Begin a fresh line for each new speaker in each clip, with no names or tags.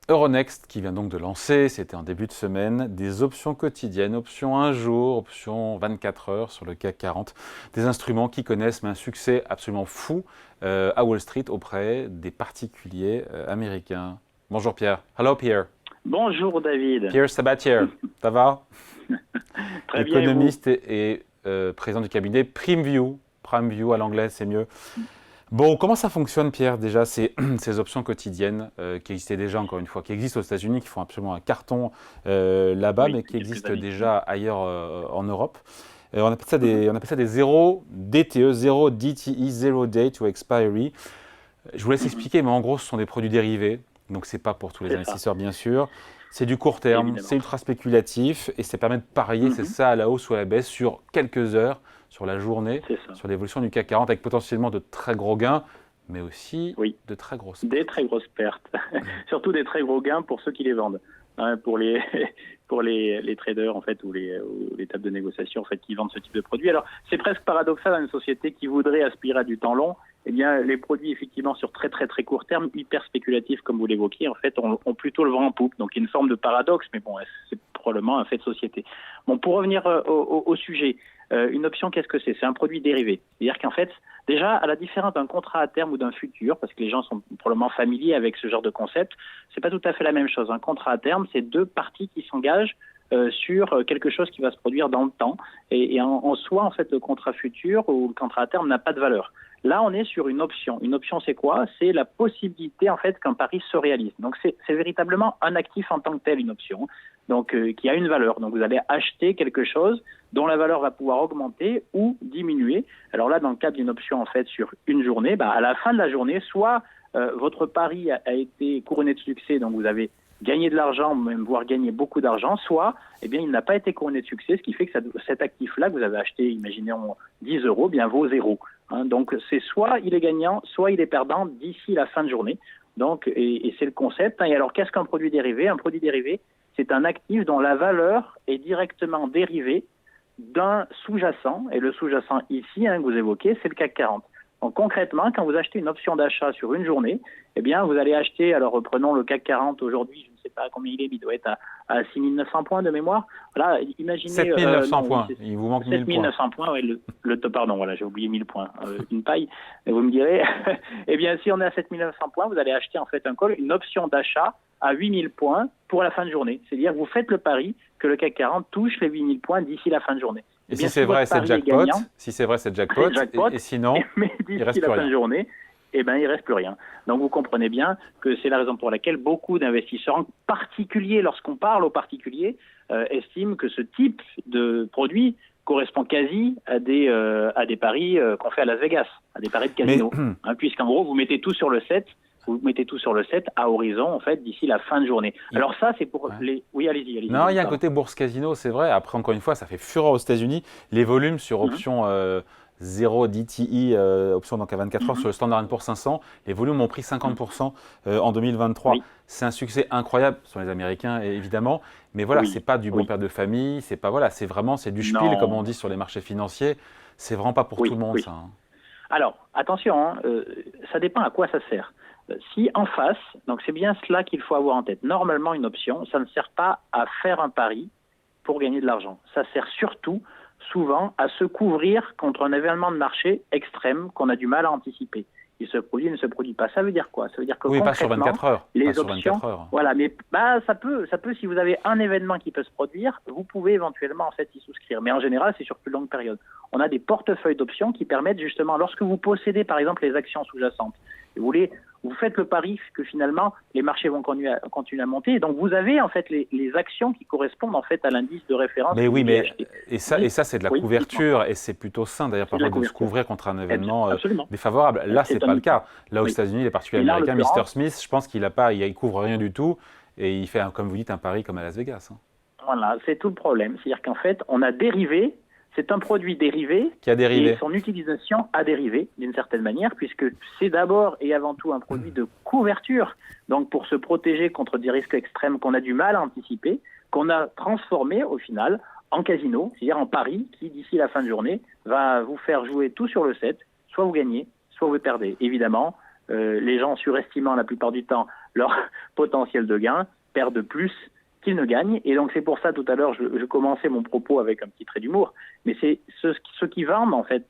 Euronext qui vient donc de lancer, c'était en début de semaine, des options quotidiennes, options 1 jour, options 24 heures sur le CAC 40. Des instruments qui connaissent un succès absolument fou à Wall Street auprès des particuliers américains. Bonjour Pierre. Hello Pierre.
Bonjour David.
Pierre Sabatier, ça va?
Très bien.
Économiste et président du cabinet PrimeView à l'anglais, c'est mieux. Bon, comment ça fonctionne, Pierre, déjà, ces options quotidiennes qui existaient déjà, encore une fois, qui existent aux États-Unis, qui font absolument un carton là-bas,
Oui,
mais qui existent déjà ailleurs en Europe. On appelle ça des zéro DTE, zéro DTE, zero day to expiry. Je vous laisse expliquer, mais en gros, ce sont des produits dérivés, donc ce n'est pas pour tous les investisseurs, bien sûr. C'est du court terme,
Évidemment.
c'est ultra spéculatif, et ça permet de parier, c'est ça, à la hausse ou à la baisse, sur quelques heures, sur la journée, sur l'évolution du CAC 40, avec potentiellement de très gros gains, mais aussi de très grosses pertes.
Des très grosses pertes, surtout des très gros gains pour ceux qui les vendent, pour les traders en fait ou les tables de négociation en fait qui vendent ce type de produits. Alors c'est presque paradoxal dans une société qui voudrait aspirer à du temps long. Eh bien, les produits effectivement sur très court terme, hyper spéculatifs comme vous l'évoquiez, en fait, ont plutôt le vent en poupe. Donc il y a une forme de paradoxe, mais bon, c'est probablement un fait de société. Bon, pour revenir au sujet. Une option, qu'est-ce que c'est? C'est un produit dérivé. C'est-à-dire qu'en fait, déjà, à la différence d'un contrat à terme ou d'un futur, parce que les gens sont probablement familiers avec ce genre de concept, c'est pas tout à fait la même chose. Un contrat à terme, c'est deux parties qui s'engagent sur quelque chose qui va se produire dans le temps. Et en soi, en fait, le contrat futur ou le contrat à terme n'a pas de valeur. Là, on est sur une option. Une option, c'est quoi? C'est la possibilité, en fait, qu'un pari se réalise. Donc, c'est véritablement un actif en tant que tel, une option, donc qui a une valeur. Donc, vous allez acheter quelque chose dont la valeur va pouvoir augmenter ou diminuer. Alors là, dans le cadre d'une option, en fait, sur une journée, à la fin de la journée, soit votre pari a été couronné de succès, donc vous avez gagné de l'argent, même voire gagné beaucoup d'argent, soit il n'a pas été couronné de succès, ce qui fait que cet actif-là que vous avez acheté, imaginons 10 euros, vaut zéro. Donc c'est soit il est gagnant, soit il est perdant d'ici la fin de journée. Donc, et c'est le concept. Et alors qu'est-ce qu'un produit dérivé? Un produit dérivé, c'est un actif dont la valeur est directement dérivée d'un sous-jacent. Et le sous-jacent ici, que vous évoquez, c'est le CAC 40. Donc concrètement, quand vous achetez une option d'achat sur une journée, vous allez acheter, alors reprenons le CAC 40 aujourd'hui, je ne sais pas combien il est, mais il doit être à 6900 points de mémoire. Voilà, imaginez...
7900 points, il vous manque 1000 points.
7900 points, oui, pardon, voilà, j'ai oublié 1000 points, une paille. Et vous me direz, si on est à 7900 points, vous allez acheter en fait une option d'achat à 8000 points pour la fin de journée. C'est-à-dire que vous faites le pari que le CAC 40 touche les 8000 points d'ici la fin de journée.
Et si c'est vrai, c'est jackpot. Si c'est vrai, c'est jackpot. Et sinon, il reste plus rien.
Fin de journée, il reste plus rien. Donc vous comprenez bien que c'est la raison pour laquelle beaucoup d'investisseurs, en particulier lorsqu'on parle aux particuliers, estiment que ce type de produit correspond quasi à des paris qu'on fait à Las Vegas, à des paris de casino. Puisqu'en gros, vous mettez tout sur le set. Vous mettez tout sur le set à horizon, en fait, d'ici la fin de journée. Alors ça, c'est pour les... Oui, allez-y.
Non, il y a un côté bourse casino, c'est vrai. Après, encore une fois, ça fait fureur aux États-Unis. Les volumes sur options 0 DTI, option donc à 24 heures sur le Standard & Poor's 500, les volumes ont pris 50% en 2023. Oui. C'est un succès incroyable sur les Américains, évidemment. Mais voilà, c'est pas du bon père de famille. C'est pas c'est vraiment du spiel, comme on dit sur les marchés financiers. C'est vraiment pas pour tout le monde, ça.
Alors, attention, ça dépend à quoi ça sert. Si en face, donc c'est bien cela qu'il faut avoir en tête. Normalement, une option, ça ne sert pas à faire un pari pour gagner de l'argent. Ça sert surtout, souvent, à se couvrir contre un événement de marché extrême qu'on a du mal à anticiper. Il se produit, il ne se produit pas. Ça veut dire quoi? Ça veut dire que
pas sur 24 heures.
Les options, voilà, mais ça peut, si vous avez un événement qui peut se produire, vous pouvez éventuellement en fait y souscrire. Mais en général, c'est sur plus longue période. On a des portefeuilles d'options qui permettent justement, lorsque vous possédez par exemple les actions sous-jacentes, vous faites le pari que finalement les marchés vont continuer à monter. Et donc vous avez en fait les actions qui correspondent en fait à l'indice de référence.
Mais oui, et ça c'est de la couverture et c'est plutôt sain d'ailleurs parfois de se couvrir contre un événement défavorable. Là, c'est pas le cas. Là aux États-Unis, les particuliers américains, Mr. Smith, je pense qu'il couvre rien du tout et il fait comme vous dites un pari comme à Las Vegas.
Voilà, c'est tout le problème. C'est-à-dire qu'en fait, on a dérivé. C'est un produit dérivé
qui a dérivé.
Et son utilisation a dérivé d'une certaine manière puisque c'est d'abord et avant tout un produit de couverture, donc pour se protéger contre des risques extrêmes qu'on a du mal à anticiper, qu'on a transformé au final en casino, c'est-à-dire en pari qui d'ici la fin de journée va vous faire jouer tout sur le set, soit vous gagnez, soit vous perdez. Évidemment, les gens surestimant la plupart du temps leur potentiel de gain, perdent plus qu'ils ne gagnent. Et donc c'est pour ça, tout à l'heure, je commençais mon propos avec un petit trait d'humour, mais c'est ceux qui vendent en fait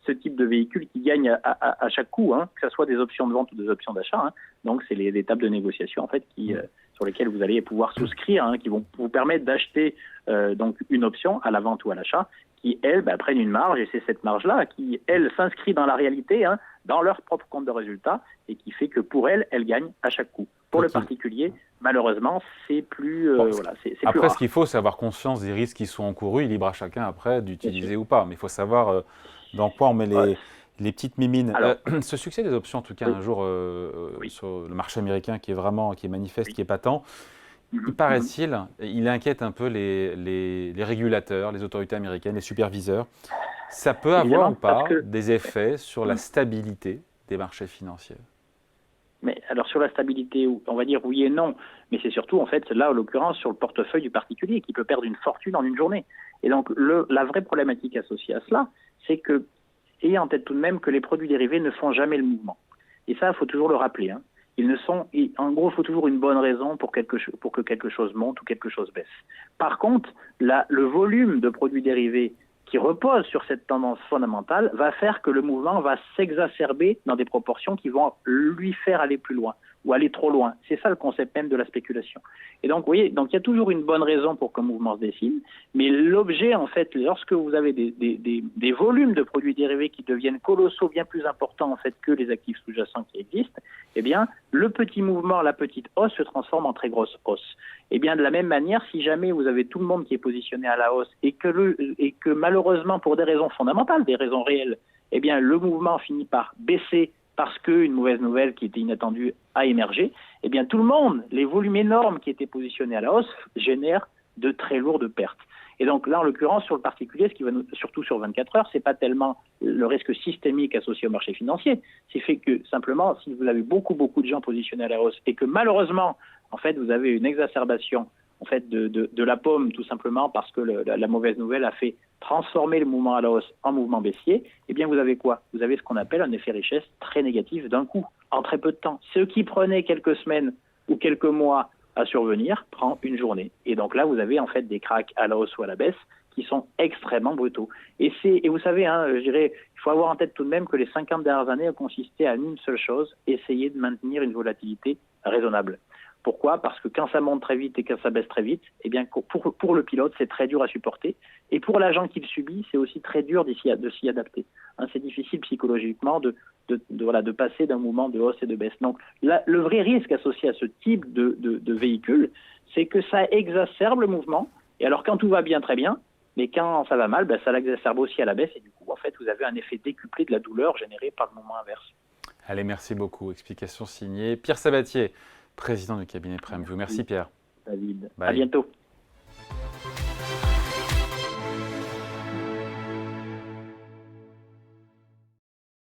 ce type de véhicule qui gagnent à chaque coup, hein, que ce soit des options de vente ou des options d'achat. Hein. Donc c'est les tables de négociation en fait sur lesquelles vous allez pouvoir souscrire, hein, qui vont vous permettre d'acheter donc une option à la vente ou à l'achat, qui, elles, prennent une marge, et c'est cette marge-là qui, elle, s'inscrit dans la réalité, hein, dans leur propre compte de résultat, et qui fait que pour elles gagnent à chaque coup. Pour le particulier, malheureusement, c'est plus, c'est plus
après,
rare.
ce qu'il faut, c'est avoir conscience des risques qui sont encourus, libre à chacun après d'utiliser ou pas. Mais il faut savoir dans quoi on met les petites mimines.
Alors,
ce succès des options, en tout cas, un jour, sur le marché américain, qui est manifeste, qui est patent, il paraît-il, il inquiète un peu les régulateurs, les autorités américaines, les superviseurs. Ça peut avoir ou pas des effets sur la stabilité des marchés financiers?
Mais alors sur la stabilité, on va dire oui et non, mais c'est surtout en fait là en l'occurrence sur le portefeuille du particulier qui peut perdre une fortune en une journée. Et donc la vraie problématique associée à cela, c'est que ayez en tête tout de même que les produits dérivés ne font jamais le mouvement. Et ça, il faut toujours le rappeler. Hein. En gros, il faut toujours une bonne raison pour que quelque chose monte ou quelque chose baisse. Par contre, le volume de produits dérivés qui repose sur cette tendance fondamentale va faire que le mouvement va s'exacerber dans des proportions qui vont lui faire aller plus loin ou aller trop loin. C'est ça le concept même de la spéculation. Et donc, vous voyez, donc il y a toujours une bonne raison pour qu'un mouvement se dessine, mais l'objet, en fait, lorsque vous avez des volumes de produits dérivés qui deviennent colossaux, bien plus importants, en fait, que les actifs sous-jacents qui existent, eh bien, le petit mouvement, la petite hausse se transforme en très grosse hausse. Eh bien, de la même manière, si jamais vous avez tout le monde qui est positionné à la hausse et que malheureusement, pour des raisons fondamentales, des raisons réelles, eh bien, le mouvement finit par baisser parce qu'une mauvaise nouvelle qui était inattendue a émergé, eh bien tout le monde, les volumes énormes qui étaient positionnés à la hausse, génèrent de très lourdes pertes. Et donc là, en l'occurrence, sur le particulier, ce qui va surtout sur 24 heures, c'est pas tellement le risque systémique associé au marché financier, c'est fait que simplement, si vous avez beaucoup de gens positionnés à la hausse et que malheureusement, en fait, vous avez une exacerbation en fait de la pomme, tout simplement parce que la mauvaise nouvelle a fait transformer le mouvement à la hausse en mouvement baissier, eh bien vous avez quoi? Vous avez ce qu'on appelle un effet richesse très négatif d'un coup, en très peu de temps. Ce qui prenait quelques semaines ou quelques mois à survenir prend une journée. Et donc là, vous avez en fait des cracks à la hausse ou à la baisse qui sont extrêmement brutaux. Et vous savez, hein, je dirais, il faut avoir en tête tout de même que les 50 dernières années ont consisté à une seule chose, essayer de maintenir une volatilité raisonnable. Pourquoi? Parce que quand ça monte très vite et quand ça baisse très vite, eh bien pour le pilote, c'est très dur à supporter. Et pour l'agent qui le subit, c'est aussi très dur de s'y adapter. Hein, c'est difficile psychologiquement de passer d'un mouvement de hausse et de baisse. Donc le vrai risque associé à ce type de véhicule, c'est que ça exacerbe le mouvement. Et alors quand tout va bien, très bien, mais quand ça va mal, ça l'exacerbe aussi à la baisse. Et du coup, en fait, vous avez un effet décuplé de la douleur générée par le mouvement inverse.
Allez, merci beaucoup. Explication signée Pierre Sabatier, président du cabinet PrimeView. Merci Pierre.
David.
Bye.
À bientôt.